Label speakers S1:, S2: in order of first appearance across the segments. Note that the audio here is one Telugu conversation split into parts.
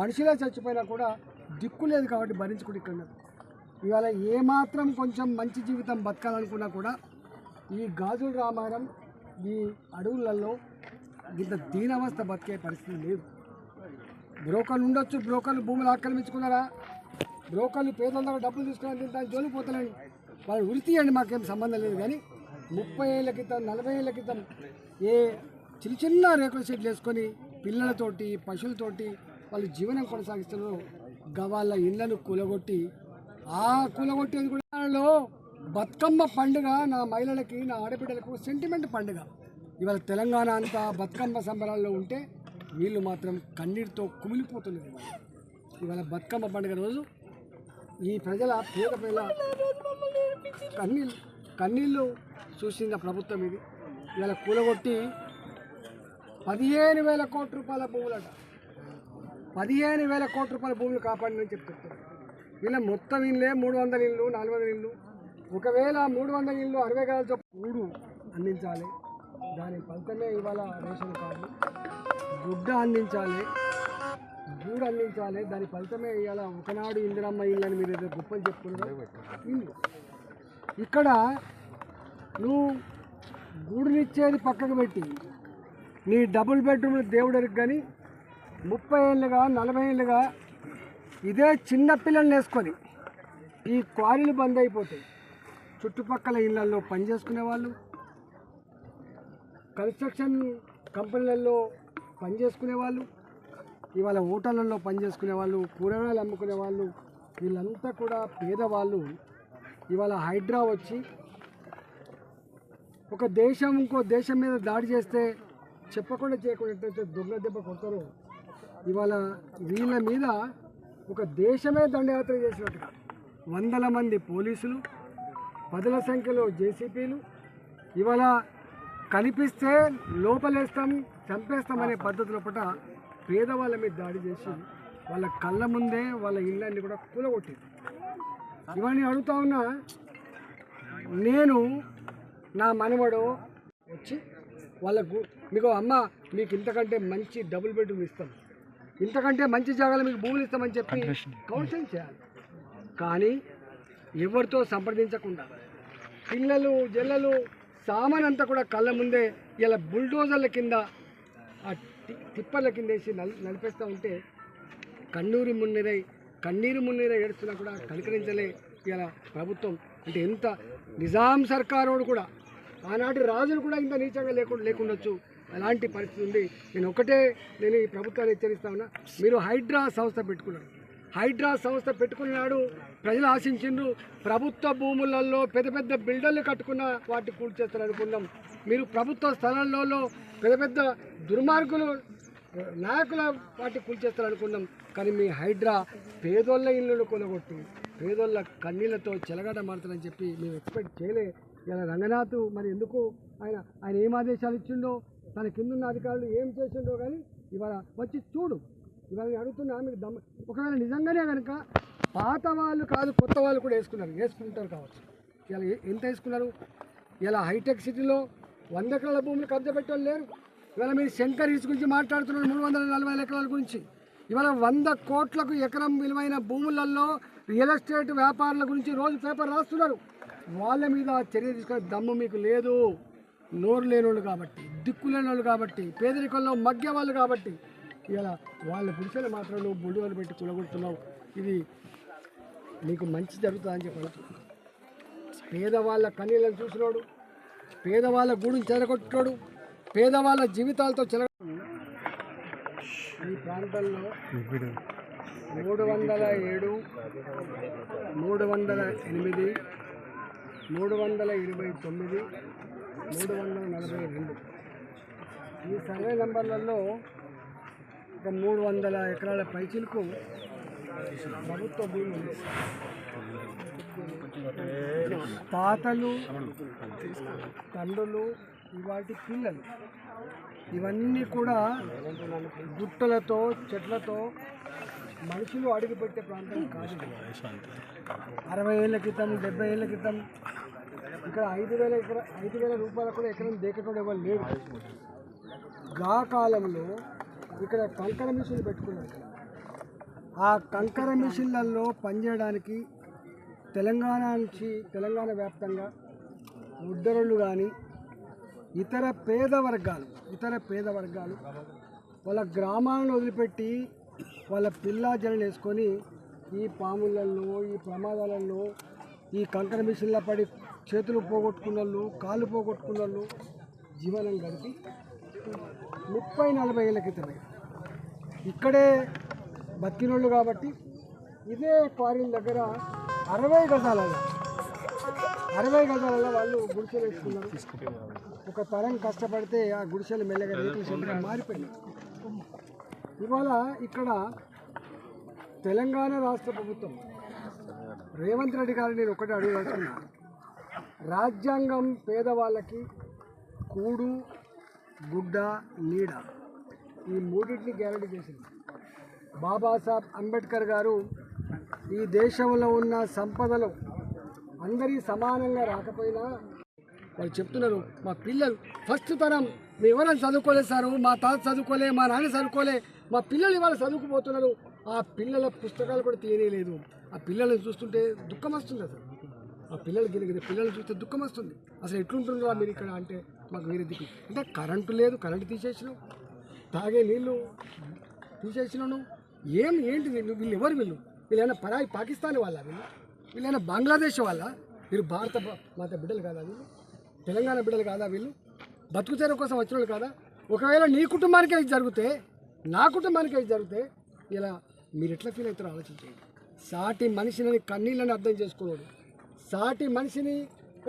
S1: మనుషులే చచ్చిపోయినా కూడా దిక్కు లేదు కాబట్టి భరించుకుంటూ ఇక్కడ ఉన్నారు. ఇవాళ ఏమాత్రం కొంచెం మంచి జీవితం బతకాలనుకున్నా కూడా ఈ గాజుల రామారం ఈ అడవులలో ఇంత దీనావస్థ బతికే పరిస్థితి లేదు. బ్రోకర్లు ఉండొచ్చు, బ్రోకర్లు భూములు ఆక్రమించుకున్నారా, బ్రోకర్లు పేదల దగ్గర డబ్బులు తీసుకుని దాన్ని జోలిపోతలేండి, వాళ్ళు ఉరి తీయండి, మాకేం సంబంధం లేదు. కానీ 30 ఏళ్ళ క్రితం 40 ఏళ్ళ క్రితం ఏ చిన్న చిన్న రేకుల షెడ్లు వేసుకొని పిల్లలతోటి పశువులతోటి వాళ్ళు జీవనం కొనసాగిస్తున్నారు. వాళ్ళ ఇళ్లను కూలగొట్టి కూలగొట్టేది కూడా బతుకమ్మ పండుగ నా మహిళలకి నా ఆడబిడ్డలకు సెంటిమెంట్ పండుగ. ఇవాళ తెలంగాణ అంతా బతుకమ్మ సంబరాల్లో ఉంటే వీళ్ళు మాత్రం కన్నీటితో కుమిలిపోతున్నారు. ఇవాళ బతుకమ్మ పండుగ రోజు ఈ ప్రజల పేద పిల్ల కన్నీళ్ళు చూసిన ప్రభుత్వం ఇది. ఇవాళ కూలగొట్టి 15,000 కోట్ల రూపాయల భూములట, 15,000 కోట్ల రూపాయల భూములు కాపాడని చెప్తున్నారు. వీళ్ళ మొత్తం ఇళ్ళే 300 ఇళ్ళు 400 ఇళ్ళు. ఒకవేళ 300 ఇళ్ళు 60 గజాలతో కూడు అందించాలి, దాని ఫలితమే ఇవాళ రేషన్ కార్డు. గుడ్డ అందించాలి, గూడు అందించాలి, దాని ఫలితమే ఇవాళ ఒకనాడు ఇందిరమ్మ ఇల్లు అని మీరు ఏదో గొప్పలు చెప్పుకున్నారు. ఇల్లు ఇక్కడ నువ్వు గూడునిచ్చేది పక్కకు పెట్టి నీ డబుల్ బెడ్రూమ్లు దేవుడికి కానీ 30 ఏళ్ళుగా 40 ఏళ్ళుగా ఇదే చిన్న పిల్లల్ని వేసుకొని ఈ క్వారీలు బంద్ అయిపోతాయి. చుట్టుపక్కల ఇళ్లలో పనిచేసుకునే వాళ్ళు, కన్స్ట్రక్షన్ కంపెనీలలో పనిచేసుకునే వాళ్ళు, ఇవాళ హోటళ్ళల్లో పనిచేసుకునే వాళ్ళు, కూరగాయలు అమ్ముకునే వాళ్ళు, వీళ్ళంతా కూడా పేదవాళ్ళు. ఇవాళ హైడ్రా వచ్చి ఒక దేశం ఇంకో దేశం మీద దాడి చేస్తే చెప్పకుండా చేయకుండా ఎట్లయితే దొంగ దెబ్బ కొడతారో ఇవాళ వీళ్ళ మీద ఒక దేశమే దండయాత్ర చేసినట్టుగా 100 మంది పోలీసులు, 10ల సంఖ్యలో జేసీపీలు ఇవాళ కనిపిస్తే లోపలేస్తాం చంపేస్తామనే పద్ధతిలో పట పేదవాళ్ళ మీద దాడి చేసి వాళ్ళ కళ్ళ ముందే వాళ్ళ ఇళ్ళన్ని కూడా కూలగొట్టింది. ఇవన్నీ అడుగుతా ఉన్నా, నేను నా మనవడు వచ్చి వాళ్ళకు మీకు అమ్మ మీకు ఇంతకంటే మంచి డబుల్ బెడ్రూమ్ ఇస్తాం, ఇంతకంటే మంచి జాగాలో మీకు భూములు ఇస్తామని చెప్పి కౌన్సిలింగ్ చేయాలి. కానీ ఎవరితో సంప్రదించకుండా పిల్లలు జల్లలు సామాన్ అంతా కూడా కళ్ళ ముందే ఇలా బుల్డోజర్ల కింద ఆ టిప్పర్ల కింద వేసి నడిపేస్తూ ఉంటే కన్నీరు మున్నీరై ఏడుస్తున్నా కూడా కనికరించలే ఇలా ప్రభుత్వం. అంటే ఎంత నిజాం సర్కారోడు కూడా ఆనాటి రాజులు కూడా ఇంత నీచంగా లేకుండొచ్చు, అలాంటి పరిస్థితి ఉంది. నేను ఈ ప్రభుత్వాన్ని హెచ్చరిస్తా ఉన్నా, మీరు హైడ్రా సంస్థ పెట్టుకున్నారు. హైడ్రా సంస్థ పెట్టుకున్నాడు ప్రజలు ఆశించిండ్రు ప్రభుత్వ భూములలో పెద్ద పెద్ద బిల్డర్లు కట్టుకున్న వాటిని కూల్చేస్తారు అనుకున్నాం. మీరు ప్రభుత్వ స్థలాలలో పెద్ద పెద్ద దుర్మార్గులు నాయకుల వాటిని కూల్చేస్తారు అనుకున్నాం. కానీ మీ హైడ్రా పేదోళ్ళ ఇళ్ళను కొనగొట్టి పేదోళ్ళ కన్నీళ్లతో చెలగాట మారుతారని చెప్పి మేము ఎక్స్పెక్ట్ చేయలే. ఇలా రంగనాథ్ మరి ఎందుకు ఆయన ఏం ఆదేశాలు ఇచ్చిండో, తన కిందున్న అధికారులు ఏం చేసిండో కానీ ఇవాళ వచ్చి చూడు. ఇవాళ నేను అడుగుతున్నా, మీకు ఒకవేళ నిజంగానే కనుక పాత వాళ్ళు కాదు కొత్త వాళ్ళు కూడా వేసుకుంటారు కావచ్చు. ఇలా ఎంత వేసుకున్నారు? ఇలా హైటెక్ సిటీలో 100 ఎకరాల భూములు కబ్జా పెట్టేవాళ్ళు లేరు. ఇవాళ మీరు శంకర్ హిల్స్ గురించి మాట్లాడుతున్నారు, 340 ఎకరాల గురించి. ఇవాళ 100 కోట్లకు ఎకరం విలువైన భూములలో రియల్ ఎస్టేట్ వ్యాపారుల గురించి రోజు పేపర్ రాస్తున్నారు. వాళ్ళ మీద చర్య తీసుకునే దమ్ము మీకు లేదు. నోరు లేని వాళ్ళు కాబట్టి, దిక్కు లేని వాళ్ళు కాబట్టి, పేదరికంలో మగ్గే వాళ్ళు కాబట్టి ఇలా వాళ్ళ గుడిసెలు మాత్రం నువ్వు బుల్డోజర్లు పెట్టి కూలగొడుతున్నావు. ఇది నీకు మంచి జరుగుతుందని చెప్పి పేదవాళ్ళ కన్నీళ్ళని చూసినోడు, పేదవాళ్ళ గూడుని చెదరగొట్టినోడు, పేదవాళ్ళ జీవితాలతో ఈ ప్రాంతంలో 307, 308, 329, 342 ఈ సర్వే నంబర్లలో ఒక 300 ఎకరాల పైచిలకు ప్రభుత్వ భూమి ఉంది. తాతలు తండ్రులు వాటి పిల్లలు ఇవన్నీ కూడా గుట్టలతో చెట్లతో మనుషులు అడుగుపెట్టే ప్రాంతం కాదు. 60 ఏళ్ళ క్రితం 70 ఏళ్ళ క్రితం ఇక్కడ 5,000 రూపాయలు కూడా ఎకరం దేకకుండా ఎవరు లేరు. గా కాలంలో ఇక్కడ కంకర మిషన్లు పెట్టుకున్నారు. ఆ కంకర మిషన్లలో పనిచేయడానికి తెలంగాణ వ్యాప్తంగా ఉద్దరులు కానీ ఇతర పేద వర్గాలు వాళ్ళ గ్రామాలను వదిలిపెట్టి వాళ్ళ పిల్లా జలను వేసుకొని ఈ పాములలో ఈ ప్రమాదాలలో ఈ కంకర మిషన్ల పడి చేతులు పోగొట్టుకున్న వాళ్ళు కాళ్ళు పోగొట్టుకున్న వాళ్ళు జీవనం గడిపి 30-40 ఏళ్ళ క్రితమే ఇక్కడే బతికినోళ్ళు కాబట్టి ఇదే క్వారీల దగ్గర 60 గజాలలో వాళ్ళు గుడిసెలు వేసుకున్నారు. ఒక తరం కష్టపడితే ఆ గుడిసెలు మెల్లగా రేకుల షెడ్డుగా మారిపోయినాయి. ఇవాళ ఇక్కడ తెలంగాణ రాష్ట్ర ప్రభుత్వం రేవంత్ రెడ్డి గారు నేను ఒకటి అడుగుతున్నా, రాజ్యాంగం పేదవాళ్ళకి కూడు గుడ్డ నీడ ఈ మూడింటిని గ్యారెంటీ చేసింది. బాబాసాహెబ్ అంబేద్కర్ గారు ఈ దేశంలో ఉన్న సంపదలు అందరి సమానంగా రాకపోయినా వాళ్ళు చెప్తున్నారు, మా పిల్లలు ఫస్ట్ తరం మేము ఎవరైనా చదువుకోలేదు సారు, మా తాత చదువుకోలే, మా నాన్న చదువుకోలే, మా పిల్లలు ఇవాళ చదువుకుపోతున్నారు. ఆ పిల్లల పుస్తకాలు కూడా తీయలేదు. ఆ పిల్లల్ని చూస్తుంటే దుఃఖం వస్తుంది. అసలు ఆ పిల్లల్ని చూస్తే దుఃఖం వస్తుంది. అసలు ఎట్లుంటుందో మీరు ఇక్కడ అంటే మాకు వేరే దిక్కు అంటే కరెంటు లేదు, కరెంటు తీసేసినావు, తాగే నీళ్ళు తీసేసినాను. ఏంటి వీళ్ళు ఎవరు వీళ్ళైనా పరాయి పాకిస్తాన్ వాళ్ళ వీళ్ళైనా బంగ్లాదేశ్ వాళ్ళ? వీరు భారత మాత బిడ్డలు కాదా? వీళ్ళు తెలంగాణ బిడ్డలు కాదా? వీళ్ళు బతుకుతెర కోసం వచ్చిన వాళ్ళు కాదా? ఒకవేళ నీ కుటుంబానికి ఇది జరిగితే, నా కుటుంబానికి ఇది జరిగితే ఇలా మీరు ఎట్లా ఫీల్ అవుతారో ఆలోచించండి. సాటి మనిషిని కన్నీళ్ళని అర్థం చేసుకున్నాడు, సాటి మనిషిని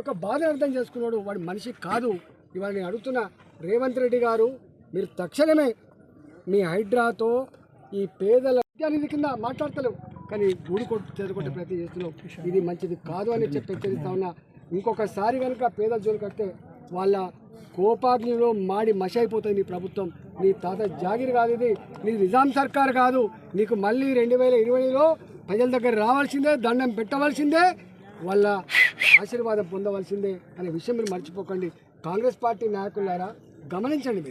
S1: ఒక బాధను అర్థం చేసుకున్నాడు, వాడి మనిషి కాదు. ఇవాళ నేను అడుగుతున్న రేవంత్ రెడ్డి గారు, మీరు తక్షణమే మీ హైడ్రాతో ఈ పేదల విద్యానిధి కింద మాట్లాడతలేవు, కానీ గూడు చెదకొట్టే ప్రయత్నం చేస్తున్నావు. ఇది మంచిది కాదు అని చెప్పి హెచ్చరిస్తా ఉన్నా. ఇంకొకసారి కనుక పేదల జోలు కడితే వాళ్ళ కోపాగ్నిలో మాడి మషి అయిపోతుంది నీ ప్రభుత్వం. నీ తాత జాగిర్ కాదు ఇది, నీ నిజాం సర్కార్ కాదు. నీకు మళ్ళీ 2020లో ప్రజల దగ్గర రావాల్సిందే, దండం పెట్టవలసిందే, వాళ్ళ ఆశీర్వాదం పొందవలసిందే అనే విషయం మీరు మర్చిపోకండి. కాంగ్రెస్ పార్టీ నాయకులారా గమనించండి,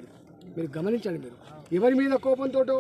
S1: మీరు గమనించండి. మీరు ఎవరి మీద కోపంతో